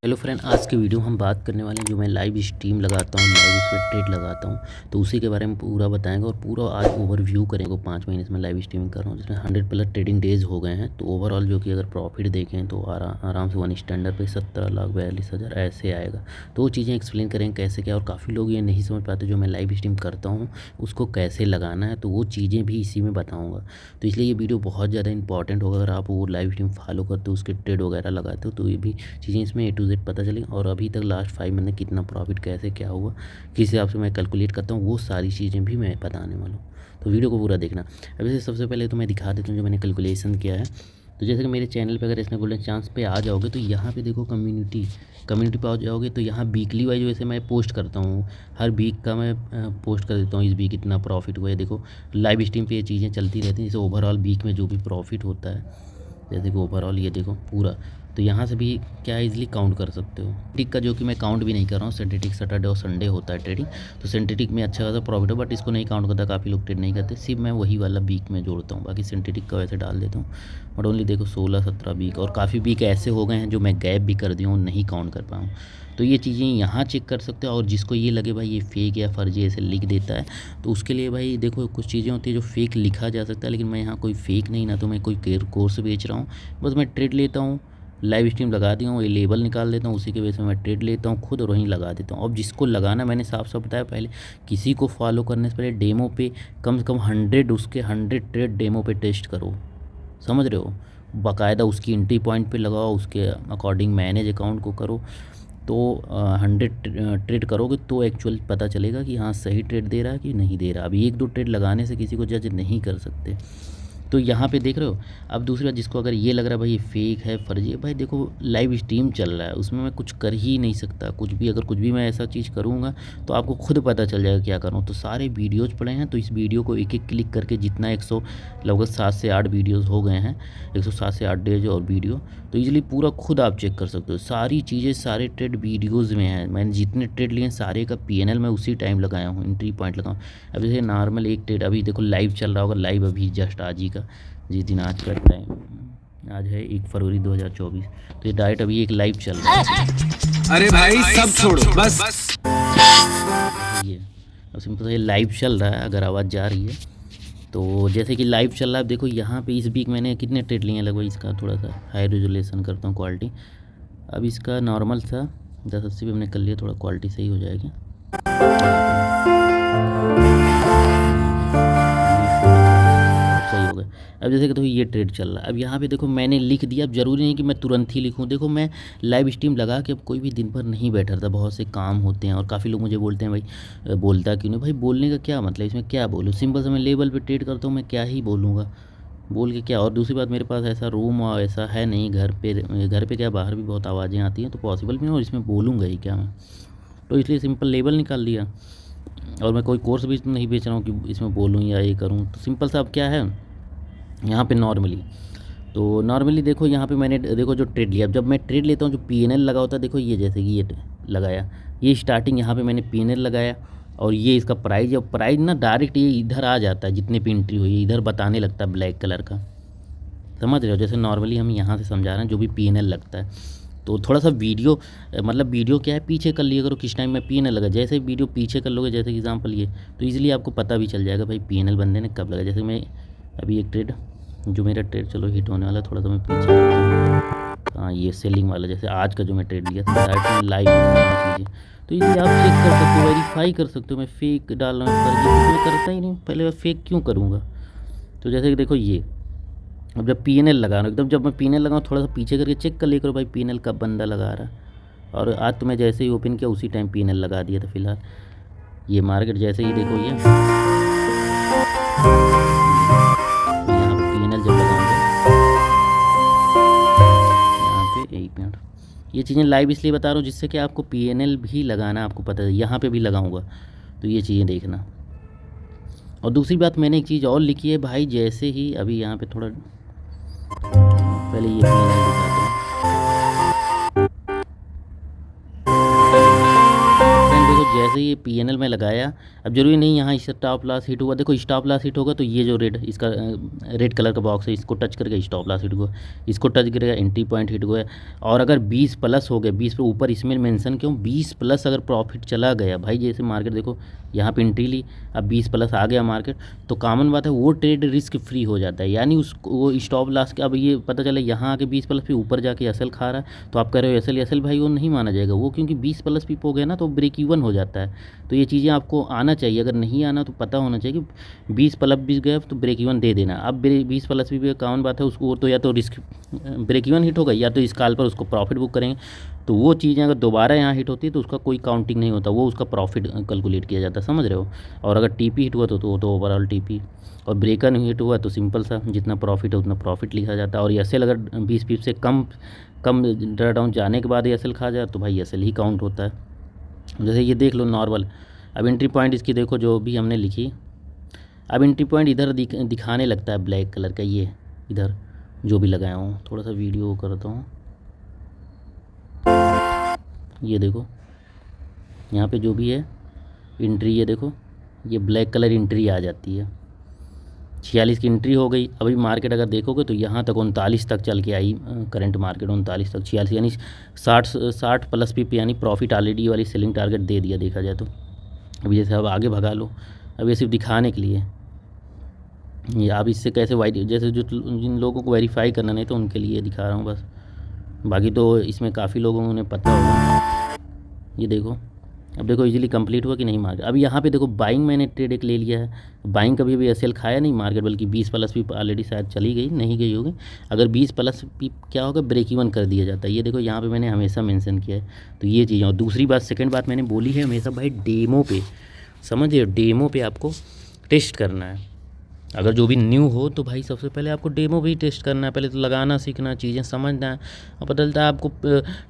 Hello friend, आज के video में हम बात करने वाले हैं जो मैं लाइव स्ट्रीम लगाता हूँ, लाइव उस पर ट्रेड लगाता हूँ, तो उसी के बारे में पूरा बताएंगे और पूरा आज ओवरव्यू करेंगे। 5 महीने से मैं लाइव स्ट्रीमिंग कर रहा हूँ जिसमें 100+ ट्रेडिंग डेज हो गए हैं। तो ओवरऑल जो कि अगर प्रॉफिट देखें तो आराम से 1 स्टैंडर्ड पे 17,42,000 ऐसे आएगा। तो वो चीज़ें एक्सप्लेन करेंगे कैसे क्या, और काफ़ी लोग ये नहीं समझ पाते जो मैं लाइव स्ट्रीम करता हूँ उसको कैसे लगाना है, तो वो चीज़ें भी इसी में बताऊँगा। तो इसलिए ये वीडियो बहुत ज़्यादा इंपॉर्टेंट होगा। अगर आप वो लाइव स्ट्रीम फॉलो करते हो, उसके ट्रेड वगैरह लगाते हो, तो ये भी चीज़ें इसमें A to Z पता चलेगी। और अभी तक लास्ट 5 मंथ में कितना प्रॉफिट कैसे क्या हुआ, किस हिसाब से मैं कैलकुलेट करता हूँ, वो सारी चीज़ें भी मैं बताने वाला हूँ। तो वीडियो को पूरा देखना। अब वैसे सबसे पहले तो मैं दिखा देता हूँ जो मैंने कैलकुलेशन किया है। तो जैसे कि मेरे चैनल पे अगर इसमें गोल्डन चांस पे आ जाओगे तो यहाँ पे देखो कम्युनिटी पे आ जाओगे तो यहाँ वीकली वाइज वैसे मैं पोस्ट करता हूँ। हर वीक का मैं पोस्ट कर देता हूँ, इस वीक इतना प्रॉफिट हुआ है। देखो लाइव स्ट्रीम पे ये चीज़ें चलती रहती हैं। जैसे ओवरऑल वीक में जो भी प्रॉफिट होता है, जैसे कि ओवरऑल ये देखो पूरा, तो यहाँ से भी क्या इजीली काउंट कर सकते हो। टिक का जो कि मैं काउंट भी नहीं कर रहा हूँ, सिंथेटिक सैटरडे और संडे होता है ट्रेडिंग, तो सिंथेटिक में अच्छा खासा प्रॉफिट है, बट इसको नहीं काउंट करता। काफ़ी लोग ट्रेड नहीं करते, सिर्फ मैं वही वाला वीक में जोड़ता हूँ, बाकी सिंथेटिक का वैसे डाल देता हूँ। बट ओनली देखो 16-17 वीक, और काफ़ी वीक ऐसे हो गए हैं जो मैं गैप भी कर दिया हूँ, नहीं काउंट कर पाऊँ। तो ये चीज़ें यहाँ चेक कर सकते हो। और जिसको ये लगे भाई ये फेक या फर्जी ऐसे लिख देता है, तो उसके लिए भाई देखो कुछ चीज़ें होती है जो फेक लिखा जा सकता है, लेकिन मैं यहाँ कोई फेक नहीं, ना तो मैं कोई कोर्स बेच रहा हूँ, बस मैं ट्रेड लेता हूँ, लाइव स्ट्रीम लगा दी हूँ, ये लेबल निकाल देता हूँ, उसी के बेस में मैं ट्रेड लेता हूँ खुद और वहीं लगा देता हूँ। अब जिसको लगाना, मैंने साफ साफ बताया पहले, किसी को फॉलो करने से पहले डेमो पे कम से कम 100 ट्रेड डेमो पे टेस्ट करो, समझ रहे हो। बाकायदा उसकी एंट्री पॉइंट पे लगाओ, उसके अकॉर्डिंग मैनेज अकाउंट को करो। तो 100 ट्रेड करोगे तो एक्चुअल पता चलेगा कि हाँ सही ट्रेड दे रहा है कि नहीं दे रहा। अभी 1-2 ट्रेड लगाने से किसी को जज नहीं कर सकते। तो यहाँ पे देख रहे हो। अब दूसरी बात, जिसको अगर ये लग रहा है भाई ये फेक है फर्जी है, भाई देखो लाइव स्ट्रीम चल रहा है, उसमें मैं कुछ कर ही नहीं सकता। कुछ भी अगर कुछ भी मैं ऐसा चीज़ करूँगा तो आपको खुद पता चल जाएगा क्या करूँ। तो सारे वीडियोज़ पड़े हैं, तो इस वीडियो को एक एक क्लिक करके जितना 100 लगभग 7 से 8 वीडियोज़ हो गए हैं, 107 से 8 डेज और वीडियो, तो इजीली पूरा खुद आप चेक कर सकते हो। सारी चीज़ें सारे ट्रेड वीडियोज़ में हैं। मैंने जितने ट्रेड लिए सारे का PNL मैं उसी टाइम लगाया हूँ, एंट्री पॉइंट लगाऊँ। अब जैसे नॉर्मल एक ट्रेड अभी देखो लाइव चल रहा होगा, लाइव अभी जस्ट आज ही का, जिस दिन आज का टाइम आज है 1 फरवरी 2024, तो ये डायरेक्ट अभी एक लाइव चल रहा है। अरे भाई सब छोड़ो बस ये अब सिंपल ये लाइव चल रहा है, अगर आवाज़ जा रही है तो। जैसे कि लाइव चल रहा है, देखो यहाँ पे इस वीक मैंने कितने ट्रेड लिए हैं लगभग। इसका थोड़ा सा हाई रेजोल्यूशन करता हूँ क्वालिटी। अब इसका नॉर्मल था 1080 पे हमने कर लिया, थोड़ा क्वालिटी सही हो जाएगी। सही हो गया। अब जैसे कि तो ये ट्रेड चल रहा है, अब यहाँ पे देखो मैंने लिख दिया। अब ज़रूरी नहीं कि मैं तुरंत ही लिखूँ। देखो मैं लाइव स्ट्रीम लगा के अब कोई भी दिन भर नहीं बैठा था, बहुत से काम होते हैं। और काफ़ी लोग मुझे बोलते हैं भाई बोलता क्यों नहीं। भाई बोलने का क्या मतलब, इसमें क्या बोलूँ। सिंपल से मैं लेवल पे ट्रेड करता हूँ, मैं क्या ही बोलूँगा, बोल के क्या। और दूसरी बात, मेरे पास ऐसा रूम और ऐसा है नहीं घर पे क्या, बाहर भी बहुत आवाज़ें आती हैं, तो पॉसिबल भी नहीं, और इसमें बोलूँगा ही क्या मैं। तो इसलिए सिंपल लेबल निकाल दिया। और मैं कोई कोर्स भी नहीं बेच रहा हूँ कि इसमें बोलूँ या ये करूँ। तो सिंपल सा अब क्या है यहाँ पे नॉर्मली, तो नॉर्मली देखो यहाँ पे मैंने देखो जो ट्रेड लिया। अब जब मैं ट्रेड लेता हूँ जो PNL लगा होता है, देखो ये जैसे कि ये लगाया, ये स्टार्टिंग यहाँ पे मैंने PNL लगाया, और ये इसका प्राइस, और प्राइस ना डायरेक्ट ये इधर आ जाता है, जितने पे एंट्री हुई इधर बताने लगता है ब्लैक कलर का, समझ रहे हो। जैसे नॉर्मली हम यहाँ से समझा रहे हैं जो भी PNL लगता है। तो थोड़ा सा वीडियो मतलब वीडियो क्या है, पीछे कर लिया करो किस टाइम में PNL लगा। जैसे वीडियो पीछे कर लोगे, जैसे एग्जांपल ये, तो इजीली आपको पता भी चल जाएगा भाई PNL बंदे ने कब लगा। जैसे मैं अभी एक ट्रेड, जो मेरा ट्रेड चलो हिट होने वाला, थोड़ा सा मैं पीछे करता हूँ। हाँ ये सेलिंग वाला, जैसे आज का जो मैं ट्रेड लिया था लाइव चीज़ें, तो इसे आप चेक कर सकते हो, वेरीफाई कर सकते हो। मैं फेक डाल रहा हूँ फर्जी, कुछ मैं करता ही नहीं, पहले मैं फेक क्यों करूँगा। तो जैसे कि देखो ये, अब जब PNL लगा रहा हूँ एकदम, जब मैं PNL लगाऊँ थोड़ा सा पीछे करके चेक कर लिया करो भाई PNL कब बंदा लगा रहा है। और आज तो मैं जैसे ही ओपन किया उसी टाइम PNL लगा दिया था। फिलहाल ये मार्केट जैसे ही देखो ये यहाँ पे PNL जब लगाऊंगा, यहाँ पे 1 मिनट, ये चीज़ें लाइव इसलिए बता रहा हूँ जिससे कि आपको PNL भी लगाना आपको पता है। यहाँ पे भी लगाऊंगा तो ये चीज़ें देखना। और दूसरी बात, मैंने एक चीज़ और लिखी है भाई, जैसे ही अभी यहाँ पे थोड़ा पहले ये PNL दिखाता हूँ। फ्रेंड देखो जैसे जैसे ये PNL में लगाया, अब जरूरी नहीं यहाँ स्टॉप लॉस हिट हुआ, देखो स्टॉप लॉस हिट होगा तो ये जो रेड इसका रेड कलर का बॉक्स है इसको टच करके स्टॉप लॉस हिट हुआ, इसको टच करेगा एंट्री पॉइंट हिट हुआ। और अगर 20 प्लस हो गया, 20 पे ऊपर, इसमें मेंशन क्यों 20 प्लस अगर प्रॉफिट चला गया भाई, जैसे मार्केट देखो यहाँ पे एंट्री ली, अब 20 प्लस आ गया मार्केट, तो कॉमन बात है वो ट्रेड रिस्क फ्री हो जाता है, यानी उसको वो स्टॉप लॉस के, अब ये पता चला यहाँ आके 20 प्लस पे ऊपर जाके एसएल खा रहा है, तो आप कह रहे हो एसएल भाई वो नहीं माना जाएगा वो, क्योंकि 20 प्लस पिप हो गया ना तो ब्रेक इवन हो जाता है। तो ये चीज़ें आपको आना चाहिए, अगर नहीं आना तो पता होना चाहिए कि 20 प्लस भी गया तो ब्रेक इवन दे देना। अब 20 प्लस भी कॉमन बात है उसको, तो या तो रिस्क ब्रेक इवन हिट होगा या तो इस काल पर उसको प्रॉफिट बुक करेंगे, तो वो चीज़ें अगर दोबारा यहाँ हिट होती है तो उसका कोई काउंटिंग नहीं होता, वो उसका प्रॉफिट कैलकुलेट किया जाता है, समझ रहे हो। और अगर टीपी हिट हुआ तो वो तो ओवरऑल टीपी, और ब्रेकर नहीं हिट हुआ तो सिंपल सा जितना प्रॉफिट है उतना प्रॉफिट लिखा जाता है। और एसएल अगर 20 पिप से कम ड्रा डाउन जाने के बाद एसएल खा जाए तो भाई एसएल ही काउंट होता है। जैसे ये देख लो नॉर्मल, अब एंट्री पॉइंट इसकी देखो जो भी हमने लिखी, अब एंट्री पॉइंट इधर दिखाने लगता है ब्लैक कलर का, ये इधर जो भी लगाया हूँ, थोड़ा सा वीडियो करता हूँ, ये देखो यहाँ पे जो भी है एंट्री, ये देखो ये ब्लैक कलर एंट्री आ जाती है, 46 की एंट्री हो गई। अभी मार्केट अगर देखोगे तो यहाँ तक 39 तक चल के आई, करंट मार्केट 39 तक, 46 यानी 60 प्लस पिप, यानी प्रॉफिट ऑलरेडी वाली सेलिंग टारगेट दे दिया देखा जाए तो। अभी जैसे अब आगे भगा लो, अब ये सिर्फ दिखाने के लिए, ये आप इससे कैसे जैसे जो जिन लोगों को वेरीफाई करना नहीं तो उनके लिए दिखा रहा हूँ बस, बाकी तो इसमें काफ़ी लोगों ने पता होगा। ये देखो अब देखो इजीली कंप्लीट हुआ कि नहीं मार्केट। अब यहाँ पे देखो बाइंग मैंने ट्रेड एक ले लिया है, बाइंग कभी भी एसएल खाया नहीं मार्केट, बल्कि 20 प्लस भी ऑलरेडी शायद चली गई, नहीं गई होगी। अगर 20 प्लस भी क्या होगा, ब्रेक इवन कर दिया जाता है, ये देखो यहाँ पे मैंने हमेशा मेंशन किया है। तो ये चीज़, और दूसरी बात सेकंड बात मैंने बोली है हमेशा भाई डेमो पे, समझिए डेमो पे आपको टेस्ट करना है। अगर जो भी न्यू हो तो भाई सबसे पहले आपको डेमो भी टेस्ट करना है, पहले तो लगाना सीखना, चीज़ें समझना है। और बदलता है आपको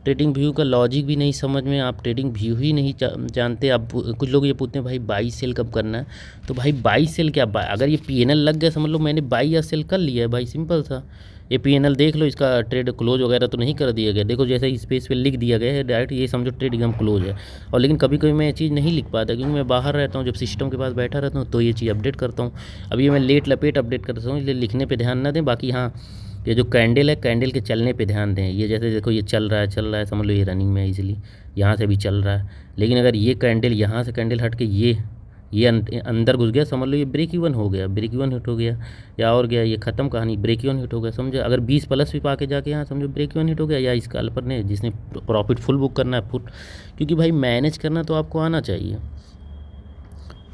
ट्रेडिंग व्यू का लॉजिक भी नहीं समझ में, आप ट्रेडिंग व्यू ही नहीं जानते। आप कुछ लोग ये पूछते हैं भाई बाई सेल कब करना है, तो भाई बाई सेल क्या, अगर ये PNL लग गया समझ लो मैंने बाई या सेल कर लिया है भाई, सिंपल सा। ये PNL देख लो, इसका ट्रेड क्लोज वगैरह तो नहीं कर दिया गया, देखो जैसे इस पेज पे लिख दिया गया है डायरेक्ट, ये समझो ट्रेड एकदम क्लोज है। और लेकिन कभी कभी मैं ये चीज़ नहीं लिख पाता क्योंकि मैं बाहर रहता हूँ, जब सिस्टम के पास बैठा रहता हूँ तो ये चीज़ अपडेट करता हूँ। अभी मैं लेट लपेट अपडेट करता हूँ, इसलिए लिखने पर ध्यान ना दें। बाकी हाँ, ये जो कैंडल है, कैंडल के चलने पे ध्यान दें। ये जैसे देखो ये चल रहा है समझ लो ये रनिंग में है इजीली, यहाँ से भी चल रहा है, लेकिन अगर ये कैंडल यहाँ से कैंडल हट के ये अंदर घुस गया, समझ लो ये ब्रेक इवन हो गया, ब्रेक इवन हिट हो गया, या और गया, ये ख़त्म कहानी, ब्रेक इवन हिट हो गया, समझो। अगर 20 प्लस भी पा के जाके यहाँ समझो ब्रेक इवन हिट हो गया, या इस स्कैल्पर ने जिसने प्रॉफिट फुल बुक करना है फुट, क्योंकि भाई मैनेज करना तो आपको आना चाहिए।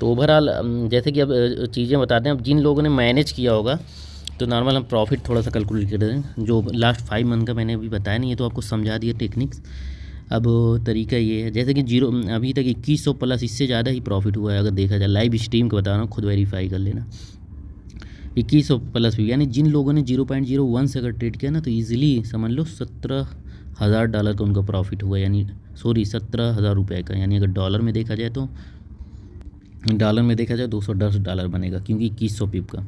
तो ओवरऑल जैसे कि अब चीज़ें बताते हैं, अब जिन लोगों ने मैनेज किया होगा तो नॉर्मल हम प्रॉफिट थोड़ा सा कैलकुलेट कर दें, जो लास्ट 5 मंथ का मैंने अभी बताया नहीं, ये तो आपको समझा दिया टेक्निक्स। अब तरीका ये है, जैसे कि अभी तक 2100 प्लस, इससे ज़्यादा ही प्रॉफिट हुआ है अगर देखा जाए, लाइव स्ट्रीम का बता रहा हूँ, खुद वेरीफाई कर लेना। 2100 प्लस भी, यानी जिन लोगों ने 0.01 से अगर ट्रेड किया ना तो ईजिली समझ लो $17,000 का उनका प्रॉफिट हुआ, यानी सॉरी 17,000 रुपये का, यानी अगर डॉलर में देखा जाए तो $210 बनेगा, क्योंकि 2100 पिप का।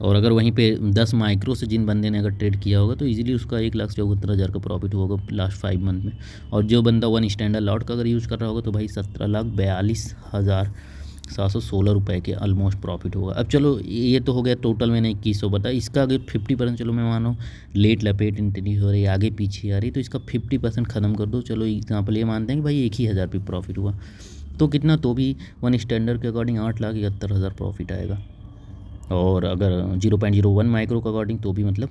और अगर वहीं पे 10 माइक्रो से जिन बंदे ने अगर ट्रेड किया होगा तो इजीली उसका 1,74,000 का प्रॉफिट होगा लास्ट 5 मंथ में। और जो बंदा 1 स्टैंडर्ड लॉट का अगर यूज़ कर रहा होगा तो भाई 17,42,716 रुपये के ऑलमोस्ट प्रॉफिट होगा। अब चलो ये तो हो गया टोटल, मैंने 2100 बताया, इसका अगर 50% चलो मैं मानो लेट लपेट इंटरव्यू हो रही, आगे पीछे आ रही, तो इसका 50% ख़त्म कर दो। चलो एग्जाम्पल ये मानते हैं कि भाई 1,000 पे प्रॉफिट हुआ, तो कितना, तो भी 1 स्टैंडर्ड के अकॉर्डिंग 8,71,000 प्रॉफिट आएगा। और अगर 0.01 माइक्रो के अकॉर्डिंग तो भी मतलब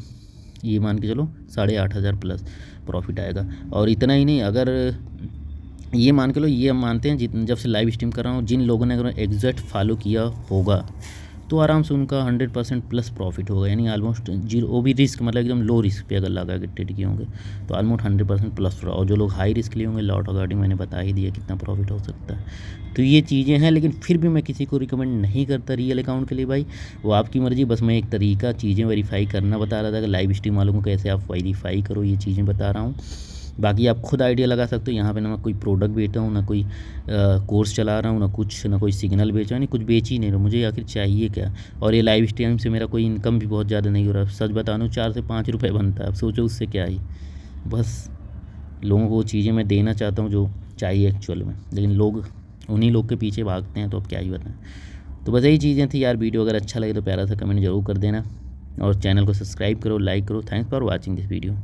ये मान के चलो 8,500 प्लस प्रॉफिट आएगा। और इतना ही नहीं, अगर ये मान के लो, ये हम मानते हैं जब से लाइव स्ट्रीम कर रहा हूँ, जिन लोगों ने अगर एग्जैक्ट फॉलो किया होगा तो आराम से उनका 100% प्लस प्रॉफिट होगा, यानी ऑलमोस्ट जीरो, वो भी रिस्क मतलब एकदम लो रिस्क पे अगर लगा के ट्रेड किए होंगे तो ऑलमोस्ट 100% प्लस। और जो लोग हाई रिस्क लिए होंगे लॉट अकॉर्डिंग मैंने बता ही दिया कितना प्रॉफिट हो सकता है। तो ये चीज़ें हैं, लेकिन फिर भी मैं किसी को रिकमेंड नहीं करता रियल अकाउंट के लिए भाई, वो आपकी मर्ज़ी। बस मैं एक तरीका चीज़ें वेरीफाई करना बता रहा था कि लाइव स्ट्रीम वालों को कैसे आप वेरीफाई करो, ये चीज़ें बता रहा हूँ। बाकी आप खुद आइडिया लगा सकते हो। यहाँ पे ना मैं कोई प्रोडक्ट बेचता हूँ, ना कोई कोर्स चला रहा हूँ, ना कोई सिग्नल बेच रहा हूँ, नहीं कुछ बेच ही नहीं रहा, मुझे आखिर चाहिए क्या। और ये लाइव स्ट्रीम से मेरा कोई इनकम भी बहुत ज़्यादा नहीं हो रहा, सच बता दूँ 4 से 5 रुपये बनता है। अब सोचो उससे क्या ही, बस लोगों को वो चीज़ें मैं देना चाहता हूँ जो चाहिए एक्चुअल में, लेकिन लोग उन्हीं लोग के पीछे भागते हैं, तो अब क्या ही बताएं। तो बस यही चीज़ें थी यार। वीडियो अगर अच्छा लगे तो प्यारा सा कमेंट जरूर कर देना और चैनल को सब्सक्राइब करो, लाइक करो। Thanks for watching this video.